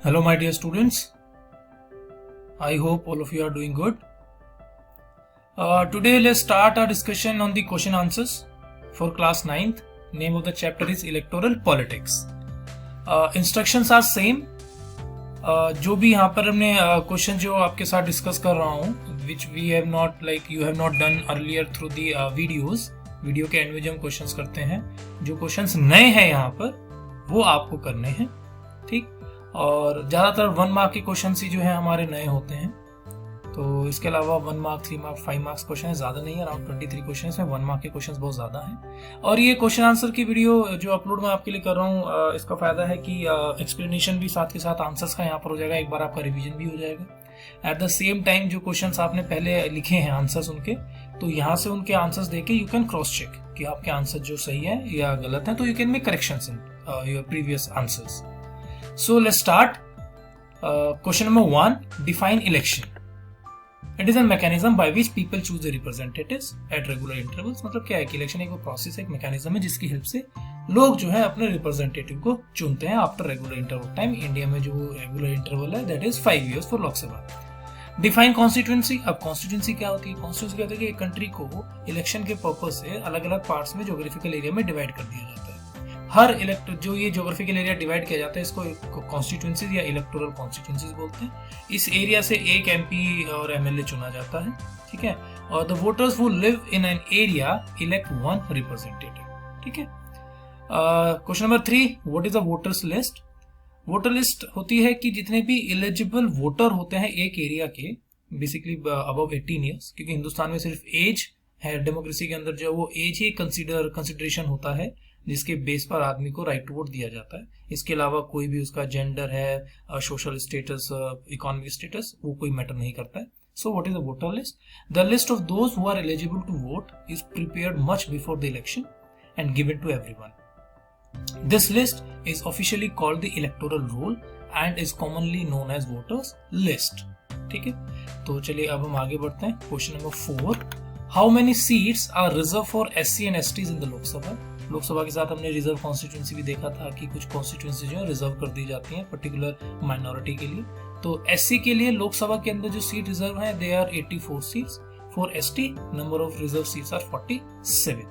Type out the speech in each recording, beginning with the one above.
Hello my dear students, I hope all of you are doing good. Today let's start our discussion on the question answers for class 9th. Name of the chapter is Electoral Politics. Instructions are same. जो भी यहाँ पर हमने question जो आपके साथ discuss कर रहा हूँ which we have not like you have not done earlier through the videos. Video के एंड में जो हम क्वेश्चंस करते हैं, जो क्वेश्चंस नए हैं यहाँ पर वो आपको करने हैं, ठीक। और ज़्यादातर 1 मार्क के क्वेश्चन ही जो है हमारे नए होते हैं। तो इसके अलावा 1 मार्क 3 मार्क 5 मार्क्स क्वेश्चन ज़्यादा नहीं है, अराउंड 23 क्वेश्चन में 1 मार्क के क्वेश्चन बहुत ज़्यादा हैं। और ये क्वेश्चन आंसर की वीडियो जो अपलोड मैं आपके लिए कर रहा हूँ, इसका फ़ायदा है कि एक्सप्लेनेशन भी साथ के साथ आंसर्स का यहाँ पर हो जाएगा, एक बार आपका रिविजन भी हो जाएगा। एट द सेम टाइम जो क्वेश्चन आपने पहले लिखे हैं आंसर्स उनके, तो यहाँ से उनके आंसर्स देके यू कैन क्रॉस चेक कि आपके आंसर जो सही है या गलत है, तो you can make corrections in your previous answers. So let's start. Question number 1, define election. It is a mechanism by which people choose their representatives at regular intervals. मतलब क्या है कि इलेक्शन एक प्रोसेस है, एक मैकेनिज्म है जिसकी help से लोग जो है अपने रिप्रेजेंटेटिव को चुनते हैं after regular interval time. India में जो रेगुलर इंटरवल है that is 5 years for Lok Sabha. Define constituency. अब कॉन्स्टिट्यूंसी क्या होती है? कॉन्स्टिट्यूंसी क्या होती है कि एक कंट्री को इलेक्शन के पर्पज से अलग अलग पार्ट्स में ज्योग्राफिकल एरिया में डिवाइड कर दिया जाता है। हर जो ये ज्योग्राफिकल एरिया डिवाइड किया जाता है इसको कॉन्स्टिट्यूंसीज या इलेक्टोरल कॉन्स्टिट्यूंसीज बोलते हैं। इस एरिया से एक एमपी और एमएलए चुना जाता है, ठीक है। और the voters who live in an area elect one representative, ठीक है। Question number 3, what is a voters list? Voter list होती है कि जितने भी एलिजिबल वोटर होते हैं एक एरिया के, बेसिकली अबव 18 ईयर्स, क्योंकि हिंदुस्तान में सिर्फ एज है, डेमोक्रेसी के अंदर जो वो एज ही कंसिडरेशन होता है जिसके बेस पर आदमी को राइट टू वोट दिया जाता है। इसके अलावा कोई भी उसका जेंडर है, सोशल स्टेटस, इकोनॉमिक स्टेटस, वो कोई मैटर नहीं करता है। So what is the voter list? The list of those who are eligible to vote is prepared much before the election and given to everyone. This list is officially called the electoral roll and is commonly known as voters list, ठीक है। तो चलिए अब हम आगे बढ़ते हैं। Question number 4, how many seats are reserved for SC and STs in the Lok Sabha? Lok Sabha के साथ हमने रिजर्व कॉन्स्टिट्यूंसी भी देखा था कि कुछ कॉन्स्टिट्यूंसी जो है रिजर्व कर दी जाती हैं पर्टिकुलर माइनॉरिटी के लिए। तो एससी के लिए लोकसभा के अंदर जो सीट रिजर्व है they are 84 seats. For ST number of reserve seats are 47।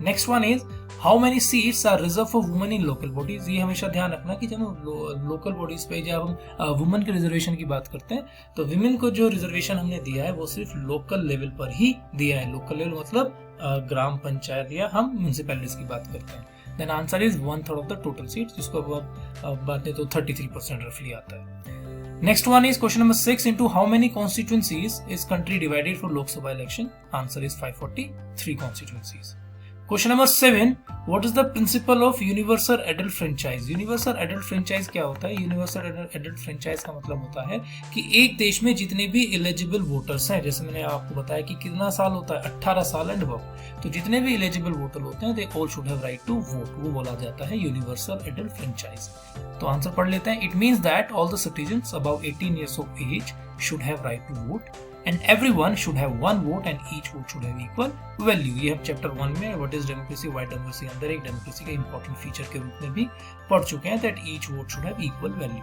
Next one is how many seats are reserve for women in local bodies? ये हमेशा ध्यान रखना कि जब हम लोकल बॉडीज पे जब हम वुमेन के रिजर्वेशन की बात करते हैं तो वुमेन को जो रिजर्वेशन हमने दिया है वो सिर्फ लोकल लेवल पर ही दिया है। लोकल लेवल मतलब ग्राम पंचायत या हम म्युनिसिपैलिटीज की बात करते हैं। Then answer is 1/3 of the total seats, जिसको बात तो 33% रफली आता है। Next one is question number 6, into how many constituencies is country divided for Lok Sabha election? Answer is 543 constituencies. Question number 7, what is the principle of universal adult franchise? Universal adult franchise क्या होता है? Universal adult franchise का मतलब होता है कि एक देश में जितने भी एलिजिबल वोटर्स हैं, जैसे मैंने आपको बताया कि कितना साल होता है, 18 साल एंड अबव, तो जितने भी एलिजिबल वोटर होते हैं they all should have right to vote, वो बोला जाता है यूनिवर्सल एडल्ट फ्रेंचाइज। तो आंसर पढ़ लेते हैं। It means that all the citizens above 18 years of age should have right to vote and everyone should have one vote and each vote should have equal value। ये हम chapter 1 में what is democracy, why democracy अंदर एक democracy का important feature के रूप में भी पढ़ चुके हैं, that each vote should have equal value.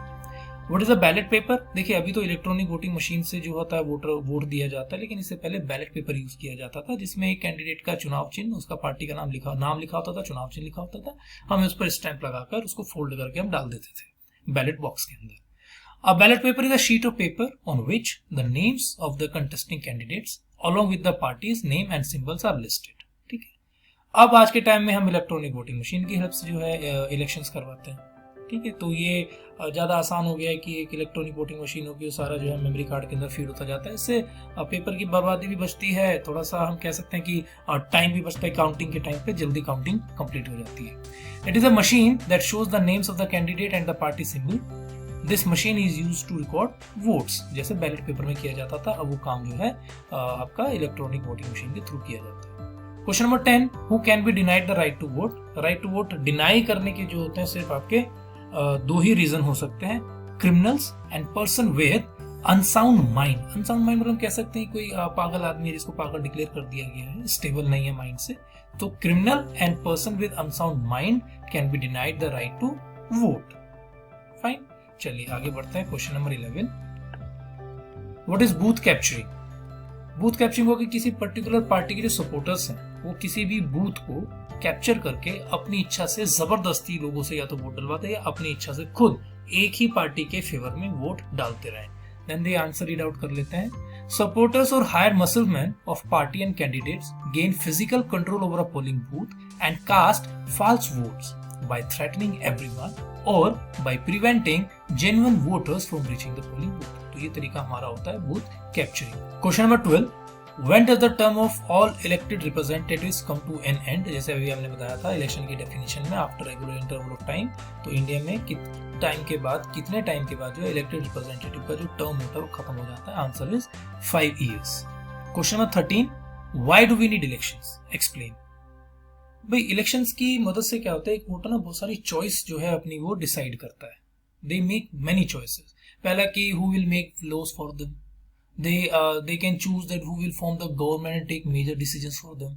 What is a ballot paper? देखिए अभी तो इलेक्ट्रॉनिक वोटिंग मशीन से जो होता है वोट दिया जाता है, लेकिन इससे पहले बैलेट पेपर यूज किया जाता था जिसमें एक कैंडिडेट का चुनाव चिन्ह, उसका पार्टी का नाम लिखा होता था, चुनाव चिन्ह लिखा होता था, हमें उस पर स्टैंप लगाकर उसको फोल्ड करके हम डाल देते थे बैलेट बॉक्स के अंदर। A ballot paper is a sheet of paper on which the names of the contesting candidates along with the party's name and symbols are listed, ठीक है। अब आज के टाइम में हम इलेक्ट्रॉनिक वोटिंग मशीन की हेल्प से जो है इलेक्शंस करवाते हैं, ठीक है। तो ये ज़्यादा आसान हो गया है कि एक इलेक्ट्रॉनिक वोटिंग मशीन होगी, वो सारा जो है मेमोरी कार्ड के अंदर फीड होता जाता है। इससे पेपर की बर्बादी भी बचती है, थोड़ा सा हम कह सकते हैं कि टाइम भी बचता है, काउंटिंग के टाइम पे जल्दी काउंटिंग कंप्लीट हो जाती है। It is a machine that shows the names of the candidate and the party symbol. This machine is use to record votes, जैसे बैलेट पेपर में किया जाता था, अब वो काम जो है आपका इलेक्ट्रॉनिक वोटिंग मशीन के थ्रू किया जाता है। Question number 10, who can be denied the right to vote? Right to vote deny करने के जो होते हैं सिर्फ आपके 2 ही रीजन हो सकते हैं, criminals and person with unsound mind. Unsound mind मतलब कह सकते हैं कोई पागल आदमी है जिसको पागल डिक्लेयर कर दिया गया है, स्टेबल नहीं है माइंड से, तो criminal and person with unsound mind can be denied the right to vote. Fine. चलिए आगे बढ़ते हैं। Question number 11, what is booth capturing? Booth capturing होगी किसी पर्टिकुलर पार्टी के जो सपोर्टर्स हैं वो किसी भी बूथ को कैप्चर करके अपनी इच्छा से जबरदस्ती लोगों से या तो वोट डलवाते हैं या अपनी इच्छा से खुद एक ही पार्टी के फेवर में वोट डालते रहे। Then they answer read out कर लेते हैं। Supporters or hire musclemen of party and candidates gain physical control over a polling booth and cast false votes by threatening everyone or by preventing genuine voters from reaching the polling booth। तो ये तरीका हमारा होता है booth capturing. Question number 12, when does the term of all elected representatives come to an end? जैसे अभी हमने बताया था इलेक्शन की डेफिनेशन में after regular interval of time, तो इंडिया में कितने टाइम के बाद जो इलेक्टेड रिप्रेजेंटेटिव का जो टर्म होता है वो खत्म हो जाता है। Answer is 5 years। Question number 13, why do we need elections? Explain। भाई इलेक्शंस की मदद से क्या होता है, एक वोटर ना बहुत सारी चॉइस जो है अपनी वो डिसाइड करता है। They make many choices. पहला कि who will make laws for them, they can choose that who will form the government and take major decisions for them,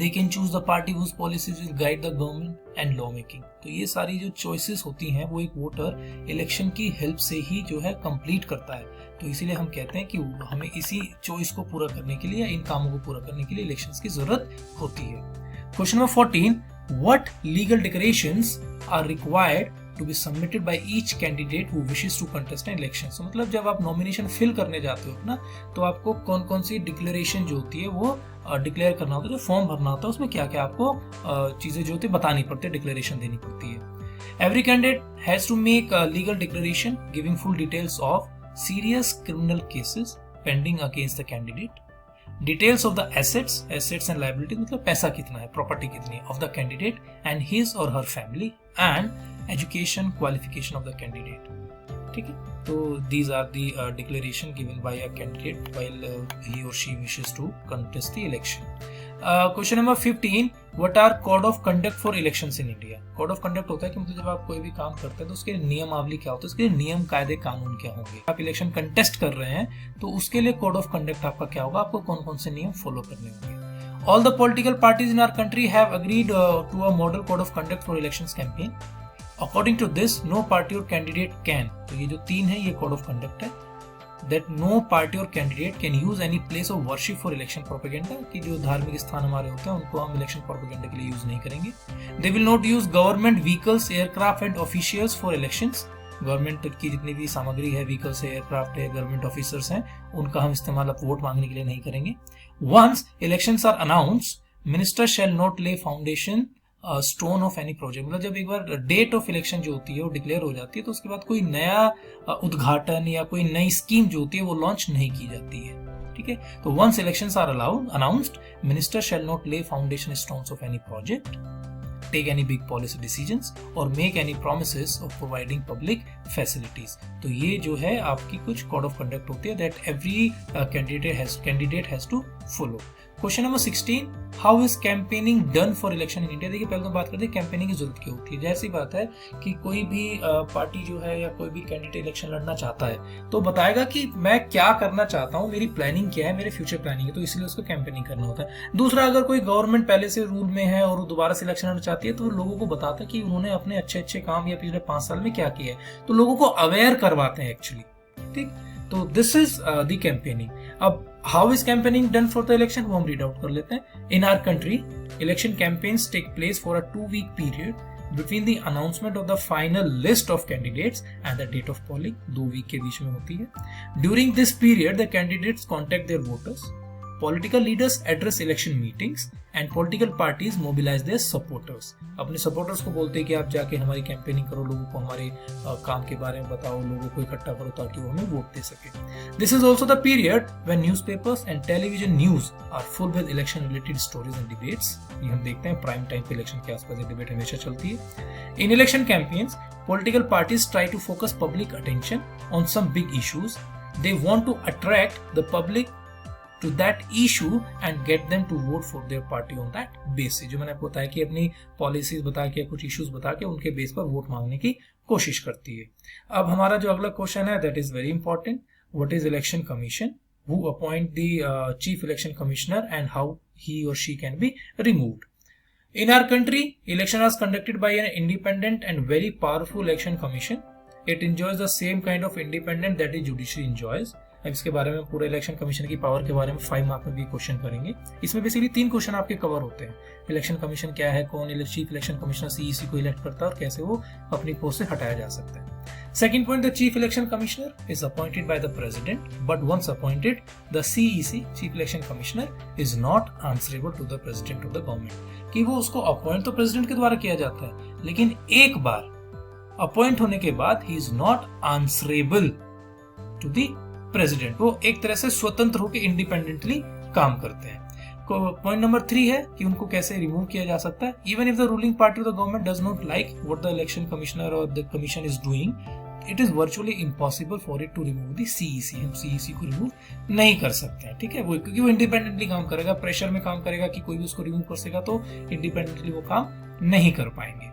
they can choose the party whose policies will guide the government and law making। तो ये सारी जो choices होती हैं वो एक voter election की help से ही जो है कंप्लीट करता है। तो इसीलिए हम कहते हैं कि हमें इसी चॉइस को पूरा करने के लिए या इन कामों को पूरा करने के लिए इलेक्शंस की जरूरत होती है। Question number 14, what legal declarations are required to be submitted by each candidate who wishes to contest an election? So मतलब जब आप नॉमिनेशन फिल करने जाते हो ना, तो आपको कौन कौन सी डिक्लेरेशन जो होती है वो डिक्लेयर करना होता है, जो फॉर्म भरना होता है उसमें क्या क्या आपको चीजें जो होती है बतानी पड़ती है, डिक्लेरेशन देनी पड़ती है। Every candidate has to make a legal declaration giving full details of serious criminal cases pending against the candidate, details of the assets and liabilities मतलब पैसा कितना है, प्रॉपर्टी कितनी है of the candidate and his और her family, and education qualification of the candidate. ठीक है, तो these are the declaration given by a candidate while he और she wishes to contest the election. Question number 15, what are code of conduct for elections in India? Code of conduct होता है कि मतलब जब आप कोई भी काम करते हैं तो उसके नियमावली क्या होता है, उसके नियम कायदे कानून क्या होंगे। आप इलेक्शन कंटेस्ट कर रहे हैं तो उसके लिए कोड ऑफ कंडक्ट आपका क्या होगा, आपको कौन कौन से नियम फॉलो करने होंगे। All the political parties in our country have agreed to a model code of conduct for elections campaign. According to this no party or candidate can, तो ये जो 3 है ये कोड ऑफ कंडक्ट है। That no party or candidate can use any place of worship for election propaganda, कि जो धार्मिक स्थान हमारे होते हैं उनको हम इलेक्शन प्रोपेगेंडा के लिए यूज नहीं करेंगे। They will not use government vehicles, aircraft and officials for elections। Government की जितनी भी सामग्री है, व्हीकल्स है, एयरक्राफ्ट है, गवर्नमेंट ऑफिसर्स हैं, उनका हम इस्तेमाल अब वोट मांगने के लिए नहीं करेंगे। Once elections are announced, minister shall not lay foundation stone of any project. मतलब जब एक बार डेट ऑफ इलेक्शन जो होती है वो डिक्लेयर हो जाती है तो उसके बाद कोई नया उद्घाटन या कोई नई स्कीम जो होती है वो लॉन्च नहीं की जाती है। ठीक है, तो once elections are announced, minister shall not lay foundation stones of any project, take any big policy decisions और make any promises of providing public facilities. तो ये जो है आपकी कुछ कोड ऑफ कंडक्ट होती है that every candidate has to follow. Question number 16, how is campaigning done for election in India? देखिए पहले तो बात करते हैं कैंपेनिंग की जरूरत क्यों होती है। जैसी बात है कि कोई भी पार्टी जो है या कोई भी कैंडिडेट इलेक्शन लड़ना चाहता है तो बताएगा कि मैं क्या करना चाहता हूँ, मेरी प्लानिंग क्या है, मेरे फ्यूचर प्लानिंग है, तो इसलिए उसको कैंपेनिंग करना होता है। दूसरा, अगर कोई गवर्नमेंट पहले से रूल में है और दोबारा से इलेक्शन लड़ना चाहती है तो लोगों को बताता है कि उन्होंने अपने अच्छे अच्छे काम या पिछले 5 साल में क्या किया है, तो लोगों को अवेयर करवाते हैं एक्चुअली। ठीक, तो दिस इज द कैंपेनिंग। अब how is campaigning done for the election वो हम रीड आउट कर लेते हैं। In our country election campaigns take place for a 2-week period between the announcement of the final list of candidates and the date of polling। 2 week के बीच में होती है। During this period the candidates contact their voters, political leaders address election meetings and political parties mobilize their supporters। अपने supporters को बोलते हैं कि आप जाके हमारी कैंपेनिंग करो, लोगों को हमारे काम के बारे में बताओ, लोगों को इकट्ठा करो ताकि वो हमें वोट दे सके। This is also the period when newspapers and television news are full with election related stories and debates। ये हम देखते हैं प्राइम टाइम पे इलेक्शन के आसपास ये डिबेट हमेशा चलती है। In election campaigns, political parties try to focus public attention on some big issues। They want to attract the public to that issue and get them to vote for their party on that basis। जो मैंने आपको बताया कि अपनी policies बता के कुछ issues बता के उनके बेस पर वोट मांगने की कोशिश करती है। अब हमारा जो अगला क्वेश्चन है that is very important, what is election commission, who appoint the chief election commissioner and how he or she can be removed। In our country, election was conducted by an independent and very powerful election commission it enjoys the same kind of independence that is judiciary enjoys. अब इसके बारे में पूरे election commission की power के बारे में 5 mark में भी क्वेश्चन करेंगे। इसमें बेसिकली 3 क्वेश्चन आपके कवर होते हैं। इलेक्शन कमीशन क्या है, कौन चीफ इलेक्शन कमिश्नर सीईसी को इलेक्ट करता है और कैसे वो अपनी पोस्ट से हटाया जा सकता है। Second point, the chief election commissioner is appointed by the president, but once appointed, the CEC, chief election commissioner, is not answerable to the president of the government। कि वो उसको अपॉइंट तो प्रेसिडेंट के द्वारा किया जाता है, लेकिन एक बार अपॉइंट होने के बाद he is not answerable to the president। वो एक तरह से स्वतंत्र होकर इंडिपेंडेंटली काम करते हैं। पॉइंट नंबर 3 है कि उनको कैसे रिमूव किया जा सकता है। Even if the ruling party of the government does not like what the election commissioner और the commission is doing, it is virtually impossible for it to remove the CEC. हम सीईसी को remove नहीं कर सकते हैं, ठीक है, वो क्योंकि वो इंडिपेंडेंटली काम करेगा, प्रेशर में काम करेगा कि कोई भी उसको रिमूव कर सकेगा, तो इंडिपेंडेंटली वो काम नहीं कर पाएंगे।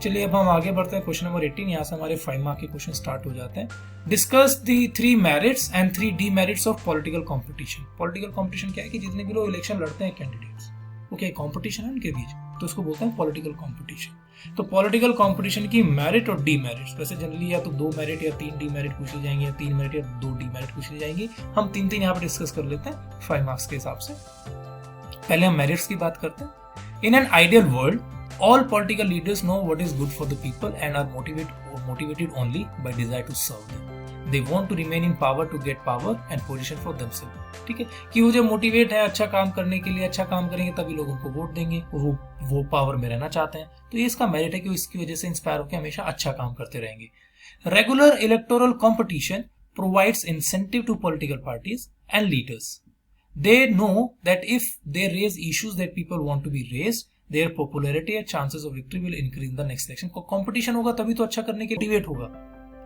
चलिए अब हम आगे बढ़ते हैं। क्वेश्चन नंबर 18, यहाँ से हमारे 5 मार्क के क्वेश्चन स्टार्ट हो जाते हैं। Discuss the 3 merits and 3 demerits of political competition. Political competition क्या है कि जितने भी लोग इलेक्शन लड़ते हैं कैंडिडेट्स, ओके, कंपटीशन है उनके बीच, तो उसको बोलते हैं पॉलिटिकल कंपटीशन। तो पॉलिटिकल कंपटीशन की मेरिट और डीमेरिट्स, वैसे जनरली या तो 2 मेरिट या 3 डीमेरिट पूछ ली जाएंगे, या 3 मेरिट या 2 डीमेरिट पूछ ली जाएंगी। हम 3 यहाँ पर डिस्कस कर लेते हैं 5 मार्क्स के हिसाब से। पहले हम मेरिट्स की बात करते हैं। In an ideal world, all political leaders know what is good for the people and are motivated only by desire to serve them. They want to remain in power to get power and position for themselves। ठीक है, कि वो जो motivate है अच्छा काम करने के लिए, अच्छा काम करेंगे तभी लोग उनको वोट देंगे, वो पावर में रहना चाहते हैं, तो ये इसका मेरिट है कि वो इसकी वजह से इंस्पायर होकर हमेशा अच्छा काम करते रहेंगे। Regular electoral competition provides incentive to political parties and leaders. They know that if they raise issues that people want to be raised, their popularity and chances of victory will increase in the next election। Competition होगा तभी तो अच्छा करने के लिए motivate होगा,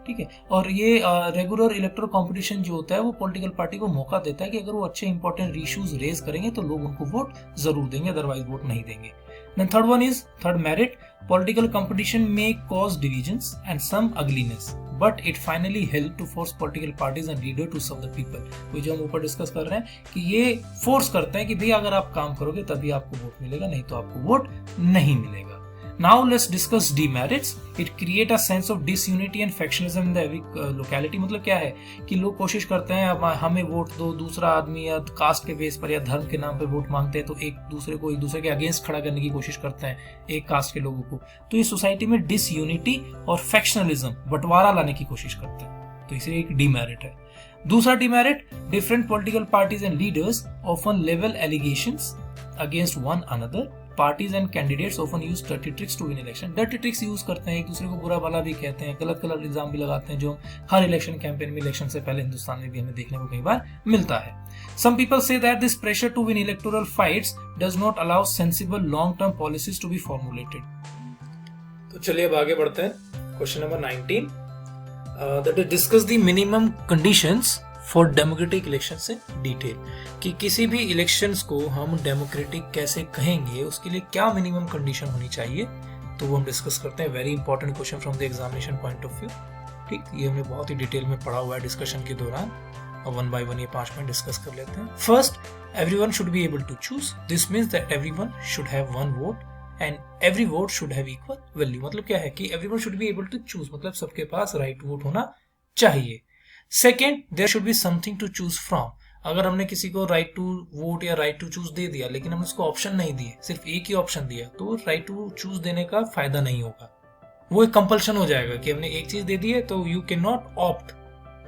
ठीक है। और ये रेगुलर इलेक्टोरल कंपटीशन जो होता है वो पॉलिटिकल पार्टी को मौका देता है कि अगर वो अच्छे इंपॉर्टेंट इश्यूज रेज करेंगे तो लोग उनको वोट जरूर देंगे, अदरवाइज वोट नहीं देंगे। Then third merit, political competition may cause divisions and some ugliness, but it finally help to force political parties and leader to serve the people। वो जो हम ऊपर डिस्कस कर रहे हैं कि ये फोर्स करते हैं कि भाई अगर आप काम करोगे तभी आपको वोट मिलेगा, नहीं तो आपको वोट नहीं मिलेगा। Now let's discuss demerits। It create a sense of disunity and factionalism in the every locality। मतलब क्या है कि लोग कोशिश करते हैं हमें वोट दो, दूसरा आदमी या कास्ट के बेस पर या धर्म के नाम पे वोट मांगते हैं, तो एक दूसरे के अगेंस्ट खड़ा करने की कोशिश करते हैं एक कास्ट के लोगों को, तो ये सोसाइटी में डिसयूनिटी और फैक्शनलिज्म, बंटवारा लाने की कोशिश करते हैं, तो इसे एक डीमेरिट है। दूसरा demerit, different political parties and leaders often level allegations against one another. Parties and candidates often use dirty tricks to win election. Dirty tricks use करते हैं, एक दूसरे को बुरा भला भी कहते हैं, गलत इल्जाम भी लगाते हैं, जो हर इलेक्शन कैंपेन में, इलेक्शन से पहले हिंदुस्तान में भी हमें देखने को कई बार मिलता है। Some people say that this pressure to win electoral fights does not allow sensible long-term policies to be formulated। तो चलिए अब आगे बढ़ते हैं। Question number 19, that is discuss the minimum conditions for democratic election से डिटेल, कि किसी भी इलेक्शंस को हम डेमोक्रेटिक कैसे कहेंगे, उसके लिए क्या मिनिमम कंडीशन होनी चाहिए, तो वो हम डिस्कस करते हैं। Very important question from the examination point of view, ठीक, ये हमने बहुत ही डिटेल में पढ़ा हुआ है डिस्कशन के दौरान। अब 1 by 1 ये 5 पॉइंट डिस्कस कर लेते हैं। First, everyone should be able to choose. This means that everyone should have 1 vote and every vote should have equal value. मतलब क्या है कि everyone should be able to choose, मतलब सबके पास राइट टू वोट होना चाहिए। Second, there should be something to choose from. अगर हमने किसी को राइट टू वोट या राइट टू चूज दे दिया, लेकिन हमने उसको ऑप्शन नहीं दिए, सिर्फ एक ही ऑप्शन दिया, तो राइट टू चूज देने का फायदा नहीं होगा, वो एक कंपल्शन हो जाएगा कि हमने एक चीज दे दी है तो यू कैन नॉट ऑप्ट।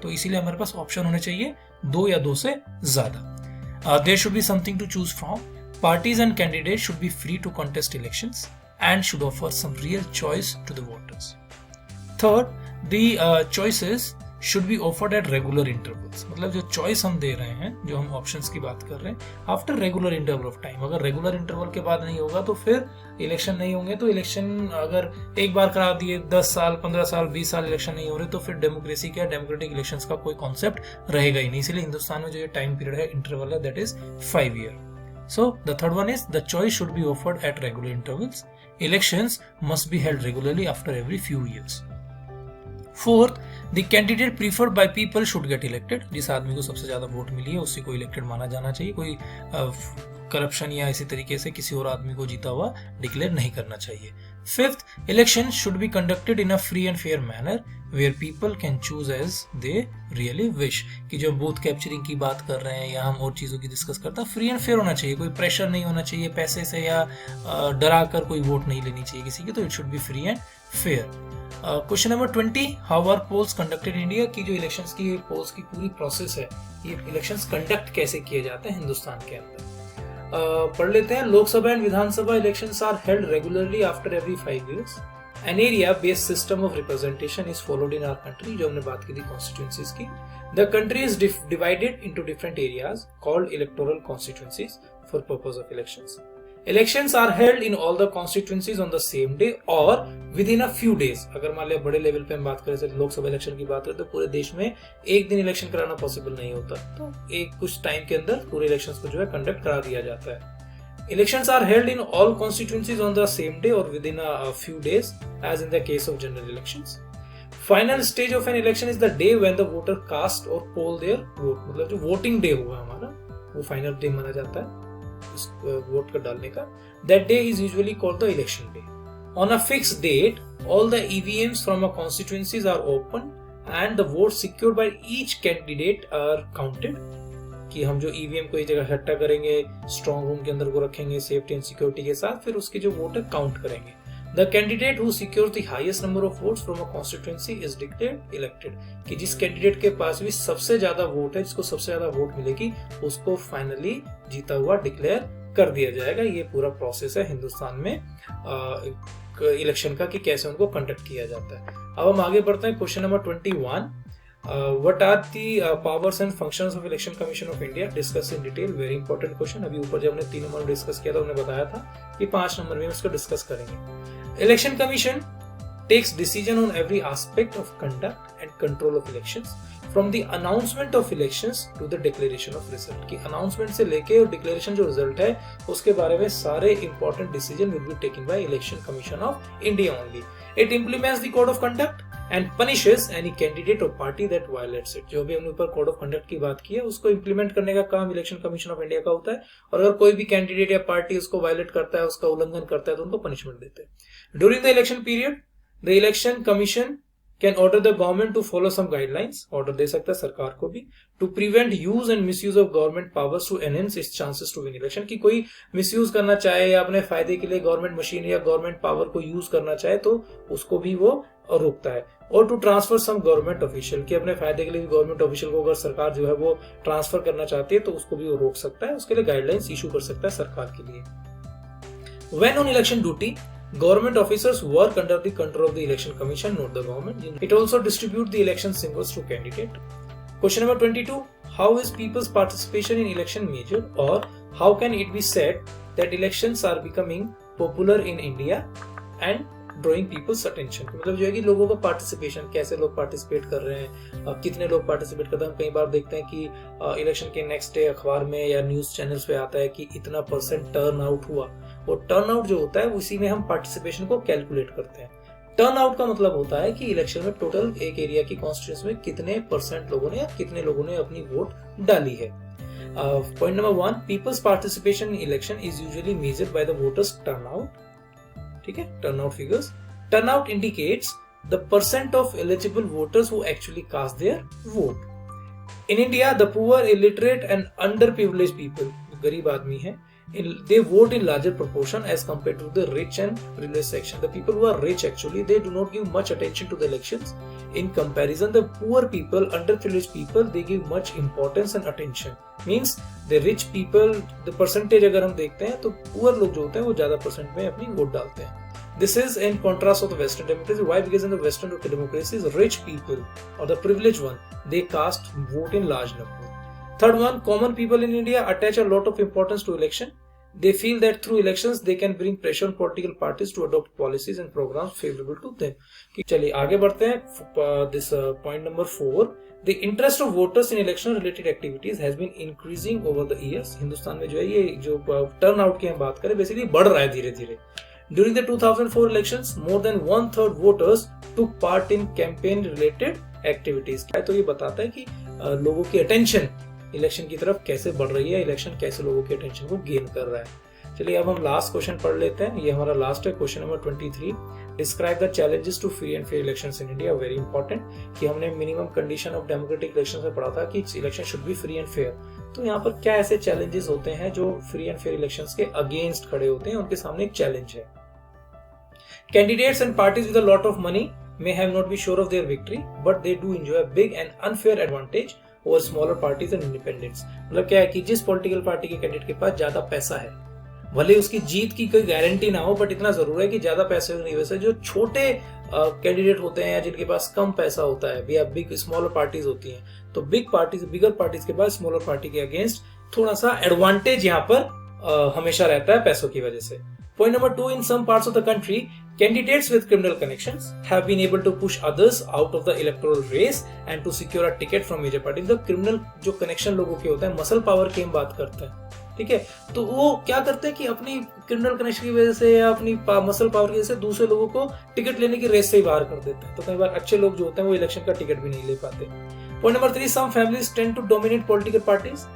तो इसीलिए हमारे पास ऑप्शन होने चाहिए 2 या 2 से ज्यादा। There should be something to choose from. Parties and candidate should be free to contest elections and should offer some real choice to the voters. Third, the choices should be offered at regular intervals। मतलब जो choice हम दे रहे हैं, जो हम options की बात कर रहे हैं, after regular interval of time. अगर रेगुलर इंटरवल के बाद नहीं होगा तो फिर इलेक्शन नहीं होंगे। तो इलेक्शन अगर एक बार करा दिए, 10 साल 15 साल 20 साल इलेक्शन नहीं हो रहे, तो फिर डेमोक्रेसी क्या, डेमोक्रेटिक इलेक्शंस का कोई कॉन्सेप्ट रहेगा ही नहीं। इसलिए हिंदुस्तान में जो ये टाइम पीरियड है, इंटरवल है, that is 5 year. So the third one is the choice should be offered at regular intervals। Elections must be held regularly after every few years। Fourth, the candidate preferred by people should get elected। जिस आदमी को सबसे ज्यादा vote मिली है उसी को elected माना जाना चाहिए। कोई करप्शन या इसी तरीके से किसी और आदमी को जीता हुआ डिक्लेयर नहीं करना चाहिए। Fifth, elections should be conducted in a free and fair manner where people can choose as they really wish. कि जो बूथ कैप्चरिंग की बात कर रहे हैं या हम और चीज़ों की डिस्कस करते हैं, फ्री एंड फेयर होना चाहिए, कोई प्रेशर नहीं होना चाहिए पैसे से या डरा कर कोई वोट नहीं लेनी चाहिए किसी की, तो it should be free and fair. Question number 20, how are polls conducted in India. की जो इलेक्शंस की पोल्स की पूरी प्रोसेस है, ये इलेक्शंस कंडक्ट कैसे किए जाते हैं हिंदुस्तान के अंदर. पढ़ लेते हैं. Lok Sabha and Vidhan Sabha elections are held regularly after every 5 years. An area-based system of representation is followed in our country. जो हमने बात की थी constituencies की. The country is divided into different areas called electoral constituencies for purpose of elections. Elections are held in all the constituencies on the same day or within a few days. अगर मान लिया बड़े level पे हम बात करें, जैसे Lok Sabha election की बात करें, तो पूरे देश में एक दिन इलेक्शन कराना पॉसिबल नहीं होता, तो एक कुछ टाइम के अंदर पूरे इलेक्शंस को जो है कंडक्ट करा दिया जाता है. Elections are held in all constituencies on the same day or within a few days, as in the case of general elections. Final stage of an election is the day when the voter cast or poll their vote. मतलब जो voting day हुआ हमारा, वो final day माना जाता है इस vote का डालने का. That day is usually called the election day. On a fixed date, all the EVMs from a constituencies are opened and the votes secured by each candidate are counted. कि हम जो ईवीएम को एक जगह इकट्ठा करेंगे, स्ट्रॉन्ग रूम के अंदर को रखेंगे सेफ्टी एंड सिक्योरिटी के साथ, फिर उसके जो वोट है काउंट करेंगे. The candidate who secures the highest number of votes from a constituency is declared elected. कि जिस कैंडिडेट के पास भी सबसे ज्यादा वोट है, जिसको सबसे ज्यादा वोट मिलेगी, उसको फाइनली जीता हुआ डिक्लेयर कर दिया जाएगा. ये पूरा प्रोसेस है हिंदुस्तान में इलेक्शन का कि कैसे उनको कंडक्ट किया जाता है. अब हम आगे बढ़ते हैं. Question number 21. What are the powers and functions of Election Commission of India? Discuss in detail. Very important question. अभी ऊपर जब हमने 3 नंबर में डिस्कस किया था, उन्होंने बताया था कि 5 नंबर में इसको डिस्कस करेंगे. Election Commission takes decision on every aspect of conduct and control of elections from the announcement of elections to the declaration of result. कि announcement से लेके और declaration जो result है, उसके बारे में सारे important decision will be taken by Election Commission of India only. It implements the code of conduct and punishes any candidate or party that violates it. जो भी हमने ऊपर कोड ऑफ कंडक्ट की बात की है, उसको इंप्लीमेंट करने का काम इलेक्शन कमीशन ऑफ इंडिया का होता है. और अगर कोई भी कैंडिडेट या पार्टी उसको वायलेट करता है, उसका उल्लंघन करता है, तो उनको पनिशमेंट देते हैं. During the election period, the election commission can order the government to follow some guidelines. Order दे सकता है सरकार को भी. To prevent use and misuse of government powers to enhance its chances to win election. की कोई misuse करना चाहे या अपने फायदे के लिए गवर्नमेंट मशीन या गवर्नमेंट पावर को यूज करना चाहे, तो उसको भी वो रोकता है. और to transfer some government official, कि अपने फायदे के लिए गवर्नमेंट ऑफिशियल को अगर सरकार जो है वो ट्रांसफर करना चाहती है, तो उसको भी वो रोक सकता है. उसके लिए गाइडलाइंस इशू कर सकता है सरकार के लिए. When on election duty, government officers work under the control of the election commission, not the government. It also distributes the election symbols to candidate. Question number 22. How is people's participation in election measured, or how can it be said that elections are becoming popular in India and drawing people's attention? मतलब जो है कि लोगों का participation, कैसे लोग participate कर रहे हैं, कितने लोग पार्टिसिपेट करते हैं. हम कई बार देखते हैं कि इलेक्शन के नेक्स्ट डे अखबार में या न्यूज चैनल्स पे आता है कि इतना % टर्न आउट हुआ. और टर्न आउट जो होता है उसी में हम पार्टिसिपेशन को कैलकुलेट करते हैं. टर्न आउट का मतलब होता है कि इलेक्शन में टोटल एक एरिया की कॉन्स्टिट्यूएंसी में कितने % लोगों ने या कितने लोगों ने अपनी वोट डाली है. Point number 1, people's participation in election is usually measured by the voters turnout. ठीक है, turnout figures. Turnout indicates the % of eligible voters who actually cast their vote. In India, the poor, illiterate and underprivileged people, गरीब आदमी है, they vote in larger proportion as compared to the rich and privileged section. The people who are rich actually, they do not give much attention to the elections. In comparison, the poor people, underprivileged people, they give much importance and attention. Means the rich people, the percentage अगर हम देखते हैं तो poor लोग जो होते हैं वो ज्यादा % में अपनी वोट डालते हैं. This is in contrast of the Western democracy. Why? Because in the Western democracies, rich people or the privileged one, they cast vote in large number. Third one, common people in India attach a lot of importance to election. They feel that through elections they can bring pressure on political parties to adopt policies and programs favorable to them. चलिए आगे बढ़ते हैं. This point number 4. The interest of voters in election related activities has been increasing over the years. Hindustan में जो है ये जो turn out की हम बात करें बेसिकली बढ़ रहा है धीरे धीरे. During the 2004 elections, more than 1/3 voters took part in campaign related activities. तो ये बताता है कि लोगों की अटेंशन इलेक्शन की तरफ कैसे बढ़ रही है, इलेक्शन कैसे लोगों के अटेंशन को गेन कर रहा है. चलिए अब हम लास्ट क्वेश्चन पढ़ लेते हैं। ये हमारा लास्ट है, question number 23। Describe the challenges to free and fair elections in India. Very important, कि हमने minimum condition of democratic election में पढ़ा था कि इलेक्शन should be free and fair. तो यहाँ पर क्या ऐसे चैलेंजेस होते हैं जो फ्री एंड फेयर इलेक्शंस के अगेंस्ट खड़े होते हैं, उनके सामने एक चैलेंज है। Candidates and parties with a lot of money may have not be sure of their victory, but they do enjoy a big and unfair advantage over smaller parties and independents। मतलब क्या है कि जिस political party के candidate के पास ज्यादा पैसा है, भले उसकी जीत की कोई गारंटी ना हो, बट इतना जरूर है कि ज्यादा पैसे की वजह से जो छोटे कैंडिडेट होते हैं या जिनके पास कम पैसा होता है, या बिग स्मॉलर पार्टीज होती हैं, तो बिगर पार्टीज के पास स्मॉलर पार्टी के अगेंस्ट थोड़ा सा एडवांटेज यहाँ पर हमेशा रहता है पैसों की वजह से। Point number 2, in some parts of the country, candidates with criminal connections have been able to push others out of the electoral race and to secure a ticket from major parties। तो criminal जो connection लोगों के होते हैं, muscle power की हम बात करते हैं, ठीक है, तो वो क्या करते हैं कि अपनी क्रिमिनल कनेक्शन की वजह से या अपनी मसल पावर की वजह से दूसरे लोगों को टिकट लेने की रेस से ही बाहर कर देते हैं। तो कई बार अच्छे लोग जो होते हैं वो इलेक्शन का टिकट भी नहीं ले पाते। Point number 3, some families tend to dominate political parties।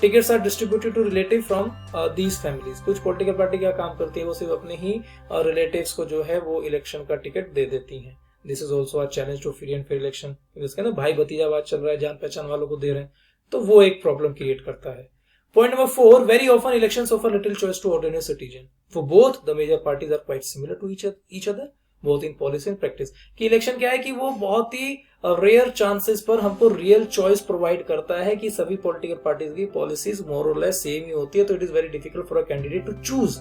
Tickets are distributed to relative from these families. कुछ पॉलिटिकल पार्टी क्या काम करती है, वो सिर्फ अपने ही रिलेटिव्स को जो है वो इलेक्शन का टिकट दे देती हैं। This is also a challenge to free and fair election. इसके ना भाई भतीजावाद चल रहा है, जान पहचान वालों को दे रहे हैं, तो वो एक प्रॉब्लम क्रिएट करता है। Point number 4, very often elections offer little choice to ordinary citizen. For both the major parties are quite similar to each other both in policy and practice. कि इलेक्शन क्या है कि वो बहुत ही रेयर चांसेस पर हमको रियल चॉइस प्रोवाइड करता है कि सभी पॉलिटिकल पार्टीज की policies more or less same ही होती है। तो it is very difficult for a candidate to choose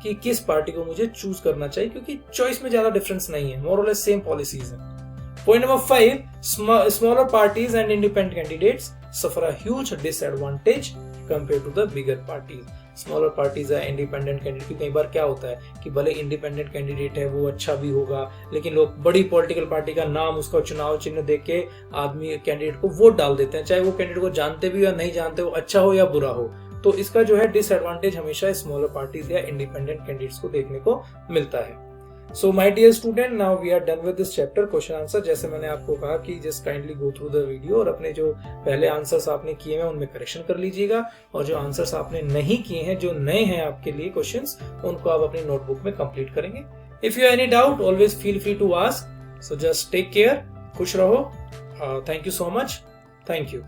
कि किस पार्टी को मुझे चूज करना चाहिए, क्योंकि चॉइस में ज्यादा डिफरेंस नहीं है, more or less same policies है। Point number 5, smaller parties and independent candidates suffer a huge disadvantage compare to the bigger parties. Smaller parties है, इंडिपेंडेंट कैंडिडेट, कई बार क्या होता है कि भले इंडिपेंडेंट कैंडिडेट है वो अच्छा भी होगा, लेकिन लोग बड़ी पॉलिटिकल पार्टी का नाम, उसका चुनाव चिन्ह देख के आदमी कैंडिडेट को वोट डाल देते हैं, चाहे वो कैंडिडेट को जानते भी या नहीं जानते, वो अच्छा हो या बुरा हो। तो इसका जो है डिसएडवांटेज हमेशा स्मॉलर पार्टीज या इंडिपेंडेंट कैंडिडेट्स को देखने को मिलता है। So my dear student, now we are done with this chapter question answer. जैसे मैंने आपको कहा कि just kindly go through the video और अपने जो पहले आंसर्स आपने किए हैं उनमें करेक्शन कर लीजिएगा, और जो आंसर्स आपने नहीं किए हैं, जो नए हैं आपके लिए क्वेश्चंस, उनको आप अपनी नोटबुक में कंप्लीट करेंगे। If you have any doubt always feel free to ask. So just take care, खुश रहो। Thank you so much, thank you.